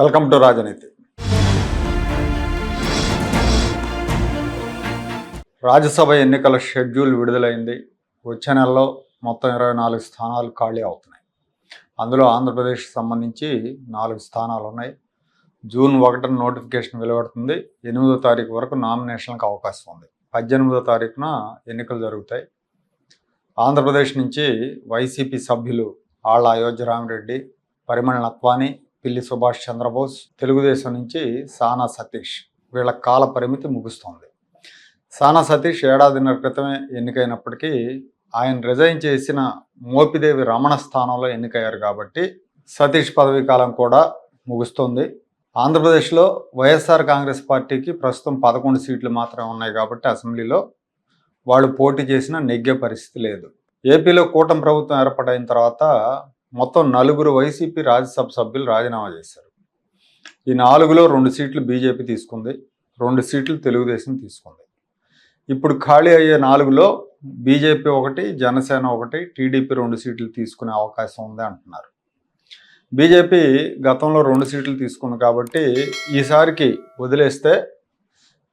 Welcome to రాజనీతి. రాజ్యసభ ఎన్నికల schedule విడుదలైంది. వచ్చే నెలలో మొత్తం 24 స్థానాలు ఖాళీ అవుతున్నాయి. అందులో ఆంధ్రప్రదేశ్కి సంబంధించి 4 స్థానాలు ఉన్నాయి. జూన్ 1న నోటిఫికేషన్ వెలువడుతుంది. 8వ తారీఖు వరకు నామినేషన్లకు అవకాశం ఉంది. 18వ తారీఖున ఎన్నికలు జరుగుతాయి. ఆంధ్రప్రదేశ్ నుంచి వైసీపీ సభ్యులు ఆళ్ల అయోధ్య రామిరెడ్డి, పరిమళ నత్వాని, పిల్లి సుభాష్ చంద్రబోస్, తెలుగుదేశం నుంచి సానా సతీష్, వీళ్ళ కాల పరిమితి ముగుస్తోంది. సానా సతీష్ ఏడాదిన్నర క్రితమే ఎన్నికైనప్పటికీ ఆయన రిజైన్ చేసిన మోపిదేవి రమణ స్థానంలో ఎన్నికయ్యారు కాబట్టి సతీష్ పదవీ కాలం కూడా ముగుస్తుంది. ఆంధ్రప్రదేశ్లో వైఎస్ఆర్ కాంగ్రెస్ పార్టీకి ప్రస్తుతం 11 సీట్లు మాత్రమే ఉన్నాయి కాబట్టి అసెంబ్లీలో వాళ్ళు పోటీ చేసినా నెగ్గే పరిస్థితి లేదు. ఏపీలో కూటమి ప్రభుత్వం ఏర్పాటైన తర్వాత మొత్తం 4 వైసీపీ రాజ్యసభ సభ్యులు రాజీనామా చేశారు. ఈ 4లో 2 సీట్లు బీజేపీ తీసుకుంది, 2 సీట్లు తెలుగుదేశం తీసుకుంది. ఇప్పుడు ఖాళీ అయ్యే 4లో బీజేపీ 1, జనసేన 1, టీడీపీ 2 సీట్లు తీసుకునే అవకాశం ఉంది అంటున్నారు. బీజేపీ గతంలో 2 సీట్లు తీసుకుంది కాబట్టి ఈసారికి వదిలేస్తే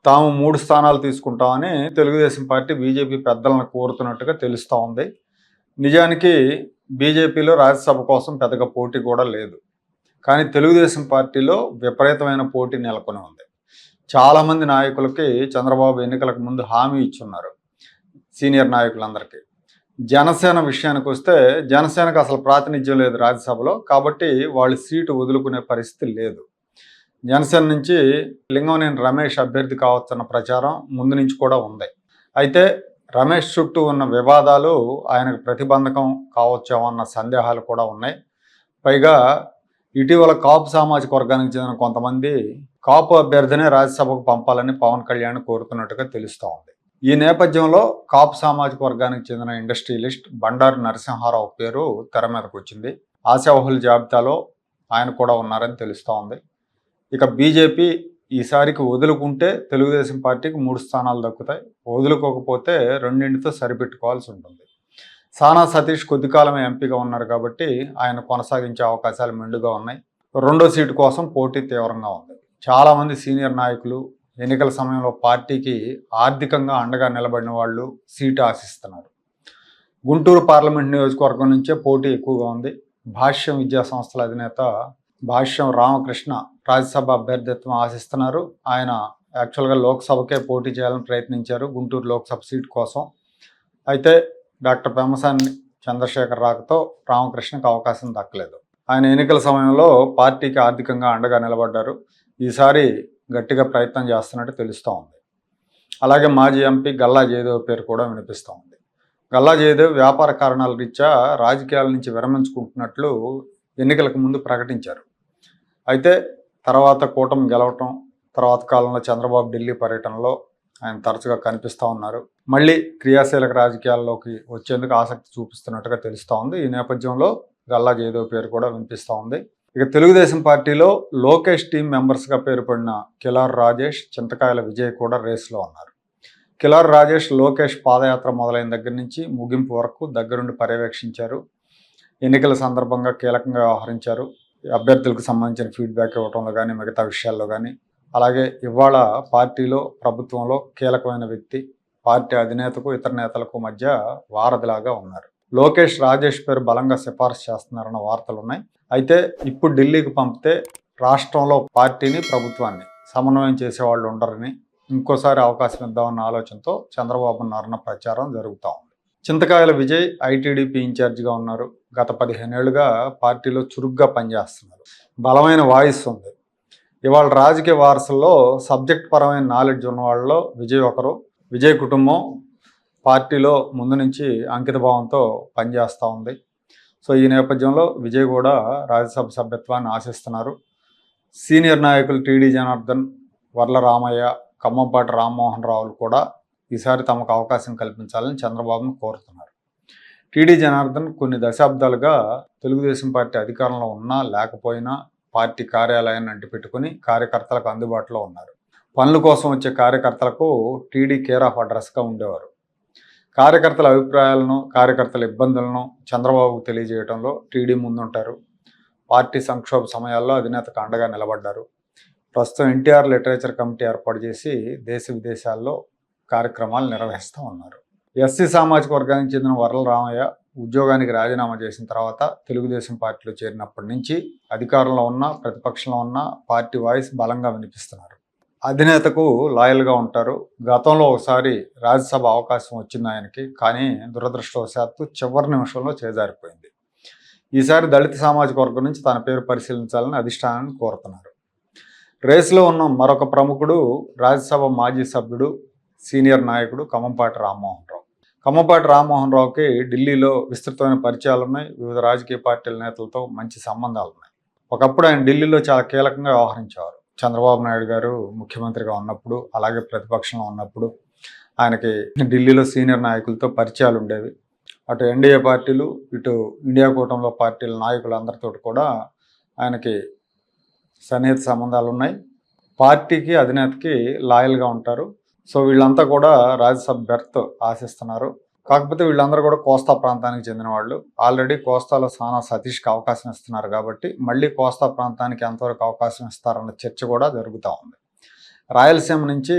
తాము 3 స్థానాలు తీసుకుంటామని తెలుగుదేశం పార్టీ బీజేపీ పెద్దలను కోరుతున్నట్టుగా తెలుస్తూ ఉంది. నిజానికి బీజేపీలో రాజ్యసభ కోసం పెద్దగా పోటీ కూడా లేదు. కానీ తెలుగుదేశం పార్టీలో విపరీతమైన పోటీ నెలకొని ఉంది. చాలామంది నాయకులకి చంద్రబాబు ఎన్నికలకు ముందు హామీ ఇచ్చున్నారు, సీనియర్ నాయకులందరికీ. జనసేన విషయానికి వస్తే జనసేనకు అసలు ప్రాతినిధ్యం లేదు రాజ్యసభలో, కాబట్టి వాళ్ళు సీటు వదులుకునే పరిస్థితి లేదు. జనసేన నుంచి లింగంనేని రమేష్ అభ్యర్థి కావచ్చన్న ప్రచారం ముందు నుంచి కూడా ఉంది. అయితే రమేష్ చుట్టూ ఉన్న వివాదాలు ఆయనకు ప్రతిబంధకం కావచ్చేమో అన్న సందేహాలు కూడా ఉన్నాయి. పైగా ఇటీవల కాపు సామాజిక వర్గానికి చెందిన కొంతమంది కాపు అభ్యర్థినే రాజ్యసభకు పంపాలని పవన్ కళ్యాణ్ కోరుతున్నట్టుగా తెలుస్తూ ఉంది. ఈ నేపథ్యంలో కాపు సామాజిక వర్గానికి చెందిన ఇండస్ట్రియలిస్ట్ బండారు నరసింహారావు పేరు తెర మీదకు వచ్చింది. ఆశావహుల జాబితాలో ఆయన కూడా ఉన్నారని తెలుస్తూ ఉంది. ఇక బీజేపీ ఈసారికి వదులుకుంటే తెలుగుదేశం పార్టీకి 3 స్థానాలు దక్కుతాయి, వదులుకోకపోతే 2తో సరిపెట్టుకోవాల్సి ఉంటుంది. సానా సతీష్ కొద్ది కాలమే ఎంపీగా ఉన్నారు కాబట్టి ఆయన కొనసాగించే అవకాశాలు మెండుగా ఉన్నాయి. 2వ సీటు కోసం పోటీ తీవ్రంగా ఉంది. చాలామంది సీనియర్ నాయకులు ఎన్నికల సమయంలో పార్టీకి ఆర్థికంగా అండగా నిలబడిన వాళ్ళు సీటు ఆశిస్తున్నారు. గుంటూరు పార్లమెంట్ నియోజకవర్గం నుంచే పోటీ ఎక్కువగా ఉంది. భాష్యం విద్యా సంస్థల అధినేత భాష్యం రామకృష్ణ రాజ్యసభ అభ్యర్థిత్వం ఆశిస్తున్నారు. ఆయన యాక్చువల్గా లోక్సభకే పోటీ చేయాలని ప్రయత్నించారు గుంటూరు లోక్సభ సీటు కోసం. అయితే డాక్టర్ పెమ్మసాని చంద్రశేఖర్ రాకతో రామకృష్ణకు అవకాశం దక్కలేదు. ఆయన ఎన్నికల సమయంలో పార్టీకి ఆర్థికంగా అండగా నిలబడ్డారు. ఈసారి గట్టిగా ప్రయత్నం చేస్తున్నట్టు తెలుస్తూ ఉంది. అలాగే మాజీ ఎంపీ గల్లా జయదేవ్ పేరు కూడా వినిపిస్తూ ఉంది. గల్లా జయదేవ్ వ్యాపార కారణాల రీత్యా రాజకీయాల నుంచి విరమించుకుంటున్నట్లు ఎన్నికలకు ముందు ప్రకటించారు. అయితే తర్వాత కూటమి గెలవటం, తర్వాత కాలంలో చంద్రబాబు ఢిల్లీ పర్యటనలో ఆయన తరచుగా కనిపిస్తూ ఉన్నారు. మళ్ళీ క్రియాశీలక రాజకీయాల్లోకి వచ్చేందుకు ఆసక్తి చూపిస్తున్నట్టుగా తెలుస్తూ ఉంది. ఈ నేపథ్యంలో గల్లా జయదేవ్ పేరు కూడా వినిపిస్తూ ఉంది. ఇక తెలుగుదేశం పార్టీలో లోకేష్ టీం మెంబర్స్గా పేరు పడిన కిలార్ రాజేష్, చింతకాయల విజయ్ కూడా రేసులో ఉన్నారు. కిలార్ రాజేష్ లోకేష్ పాదయాత్ర మొదలైన దగ్గర నుంచి ముగింపు వరకు దగ్గరుండి పర్యవేక్షించారు. ఎన్నికల సందర్భంగా కీలకంగా వ్యవహరించారు. అభ్యర్థులకు సంబంధించిన ఫీడ్బ్యాక్ ఇవ్వడంలో కానీ, మిగతా విషయాల్లో కానీ. అలాగే ఇవాళ పార్టీలో, ప్రభుత్వంలో కీలకమైన వ్యక్తి. పార్టీ అధినేతకు, ఇతర నేతలకు మధ్య వారధిలాగా ఉన్నారు. లోకేష్ రాజేష్ పేరు బలంగా సిఫార్సు చేస్తున్నారన్న వార్తలు ఉన్నాయి. అయితే ఇప్పుడు ఢిల్లీకి పంపితే రాష్ట్రంలో పార్టీని, ప్రభుత్వాన్ని సమన్వయం చేసేవాళ్ళు ఉండరని ఇంకోసారి అవకాశం ఇద్దామన్న ఆలోచనతో చంద్రబాబు ఉన్నారన్న ప్రచారం జరుగుతూ ఉంది. చింతకాయల విజయ్ ఐటీడీపీ ఇన్ఛార్జిగా ఉన్నారు. గత 15 ఏళ్లుగా పార్టీలో చురుగ్గా పనిచేస్తున్నారు. బలమైన వాయిస్ ఉంది. ఇవాళ రాజకీయ వారసుల్లో సబ్జెక్ట్ పరమైన నాలెడ్జ్ ఉన్న వాళ్ళలో విజయ్ ఒకరు. విజయ్ కుటుంబం పార్టీలో ముందు నుంచి అంకితభావంతో పనిచేస్తూ ఉంది. సో ఈ నేపథ్యంలో విజయ్ కూడా రాజ్యసభ సభ్యత్వాన్ని ఆశిస్తున్నారు. సీనియర్ నాయకులు టీడీ జనార్దన్, వర్ల రామయ్య, ఖమ్మంపాటి రామ్మోహన్ రావులు కూడా ఈసారి తమకు అవకాశం కల్పించాలని చంద్రబాబును కోరుతున్నారు. టీడీ జనార్దన్ కొన్ని దశాబ్దాలుగా తెలుగుదేశం పార్టీ అధికారంలో ఉన్నా లేకపోయినా పార్టీ కార్యాలయాన్ని అంటిపెట్టుకుని కార్యకర్తలకు అందుబాటులో ఉన్నారు. పనుల కోసం వచ్చే కార్యకర్తలకు టీడీ కేర్ ఆఫ్ అడ్రస్గా ఉండేవారు. కార్యకర్తల అభిప్రాయాలను, కార్యకర్తల ఇబ్బందులను చంద్రబాబుకు తెలియజేయడంలో టీడీ ముందుంటారు. పార్టీ సంక్షోభ సమయాల్లో అధినేతకు అండగా నిలబడ్డారు. ప్రస్తుతం ఎన్టీఆర్ లిటరేచర్ కమిటీ ఏర్పాటు చేసి దేశ విదేశాల్లో కార్యక్రమాలు నిర్వహిస్తూ ఉన్నారు. ఎస్సీ సామాజిక వర్గానికి చెందిన వర్ల రామయ్య ఉద్యోగానికి రాజీనామా చేసిన తర్వాత తెలుగుదేశం పార్టీలో చేరినప్పటి నుంచి అధికారంలో ఉన్న ప్రతిపక్షంలో ఉన్న పార్టీ వాయిస్ బలంగా వినిపిస్తున్నారు. అధినేతకు లాయల్గా ఉంటారు. గతంలో ఒకసారి రాజ్యసభ అవకాశం వచ్చింది ఆయనకి, కానీ దురదృష్టవశాత్తు చివరి నిమిషంలో చేజారిపోయింది. ఈసారి దళిత సామాజిక వర్గం నుంచి తన పేరు పరిశీలించాలని అధిష్టానాన్ని కోరుతున్నారు. రేసులో ఉన్న మరొక ప్రముఖుడు రాజ్యసభ మాజీ సభ్యుడు సీనియర్ నాయకుడు ఖమ్మంపాటి రామ్మోహన్ రావు. ఖమ్మంపాటి రామ్మోహన్ రావుకి ఢిల్లీలో విస్తృతమైన పరిచయాలు ఉన్నాయి. వివిధ రాజకీయ పార్టీల నేతలతో మంచి సంబంధాలు ఉన్నాయి. ఒకప్పుడు ఆయన ఢిల్లీలో చాలా కీలకంగా వ్యవహరించేవారు. చంద్రబాబు నాయుడు గారు ముఖ్యమంత్రిగా ఉన్నప్పుడు, అలాగే ప్రతిపక్షంలో ఉన్నప్పుడు ఆయనకి ఢిల్లీలో సీనియర్ నాయకులతో పరిచయాలు ఉండేవి. అటు ఎన్డీఏ పార్టీలు, ఇటు ఇండియా కూటమిలో పార్టీల నాయకులందరితో కూడా ఆయనకి సన్నిహిత సంబంధాలు ఉన్నాయి. పార్టీకి అధినేతకి లాయల్గా ఉంటారు. సో వీళ్ళంతా కూడా రాజ్యసభ బెర్త్ ఆశిస్తున్నారు. కాకపోతే వీళ్ళందరూ కూడా కోస్తా ప్రాంతానికి చెందిన వాళ్ళు. ఆల్రెడీ కోస్తాలో సానా సతీష్కి అవకాశం ఇస్తున్నారు కాబట్టి మళ్ళీ కోస్తా ప్రాంతానికి ఎంతవరకు అవకాశం ఇస్తారన్న చర్చ కూడా జరుగుతూ ఉంది. రాయలసీమ నుంచి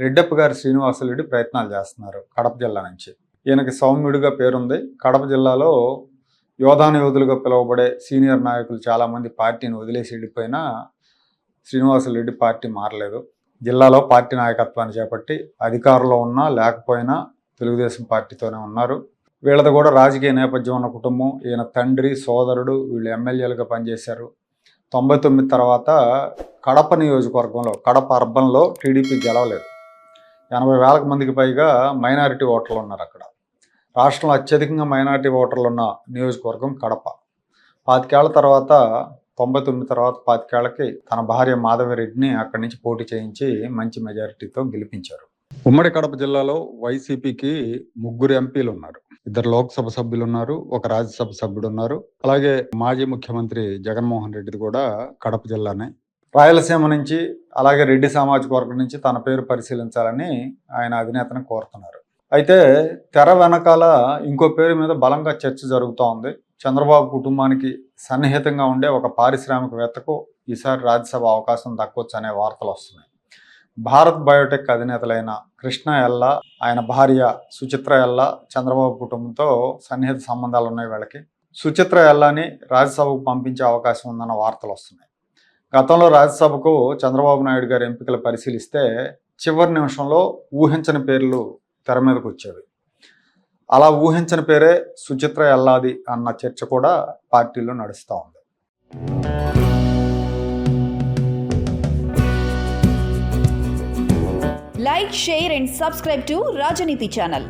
రెడ్డప్ప గారి శ్రీనివాసరెడ్డి ప్రయత్నాలు చేస్తున్నారు. కడప జిల్లా నుంచి ఈయనకి సౌమ్యుడిగా పేరుంది. కడప జిల్లాలో యోధులుగా పిలువబడే సీనియర్ నాయకులు చాలామంది పార్టీని వదిలేసి వెళ్ళిపోయినా శ్రీనివాసరెడ్డి పార్టీ మారలేదు. జిల్లాలో పార్టీ నాయకత్వాన్ని చేపట్టి అధికారంలో ఉన్నా లేకపోయినా తెలుగుదేశం పార్టీతోనే ఉన్నారు. వీళ్ళది కూడా రాజకీయ నేపథ్యం ఉన్న కుటుంబం. ఈయన తండ్రి, సోదరుడు వీళ్ళు ఎమ్మెల్యేలుగా పనిచేశారు. 99 తర్వాత కడప నియోజకవర్గంలో, కడప అర్బన్లో టీడీపీ గెలవలేదు. 80,000 మందికి పైగా మైనారిటీ ఓటర్లు ఉన్నారు అక్కడ. రాష్ట్రంలో అత్యధికంగా మైనారిటీ ఓటర్లు ఉన్న నియోజకవర్గం కడప. 25 ఏళ్ల తర్వాత, 99 తర్వాత 25 ఏళ్లకి తన భార్య మాధవిరెడ్డిని అక్కడి నుంచి పోటీ చేయించి మంచి మెజారిటీతో గెలిపించారు. ఉమ్మడి కడప జిల్లాలో వైసీపీకి 3 ఎంపీలు ఉన్నారు. 2 లోక్సభ సభ్యులు ఉన్నారు, 1 రాజ్యసభ సభ్యుడు ఉన్నారు. అలాగే మాజీ ముఖ్యమంత్రి జగన్మోహన్ రెడ్డిది కూడా కడప జిల్లానే. రాయలసీమ నుంచి, అలాగే రెడ్డి సామాజిక వర్గం నుంచి తన పేరు పరిశీలించాలని ఆయన అధినేతను కోరుతున్నారు. అయితే తెర వెనకాల ఇంకో పేరు మీద బలంగా చర్చ జరుగుతూ ఉంది. చంద్రబాబు కుటుంబానికి సన్నిహితంగా ఉండే ఒక పారిశ్రామికవేత్తకు ఈసారి రాజ్యసభ అవకాశం దక్కొచ్చు అనే వార్తలు వస్తున్నాయి. భారత్ బయోటెక్ అధినేతలైన కృష్ణ ఎల్లా, ఆయన భార్య సుచిత్ర ఎల్లా చంద్రబాబు కుటుంబంతో సన్నిహిత సంబంధాలు ఉన్నాయి వీళ్ళకి. సుచిత్ర ఎల్లాని రాజ్యసభకు పంపించే అవకాశం ఉందన్న వార్తలు వస్తున్నాయి. గతంలో రాజ్యసభకు చంద్రబాబు నాయుడు గారి ఎంపికలు పరిశీలిస్తే చివరి నిమిషంలో ఊహించని పేర్లు తెర మీదకు వచ్చేవి. అలా ఊహించని పేరే సుచిత్ర ఎల్లాది అన్న చర్చ కూడా పార్టీలో నడుస్తూ ఉంది. Like, share and subscribe to Rajaniti channel.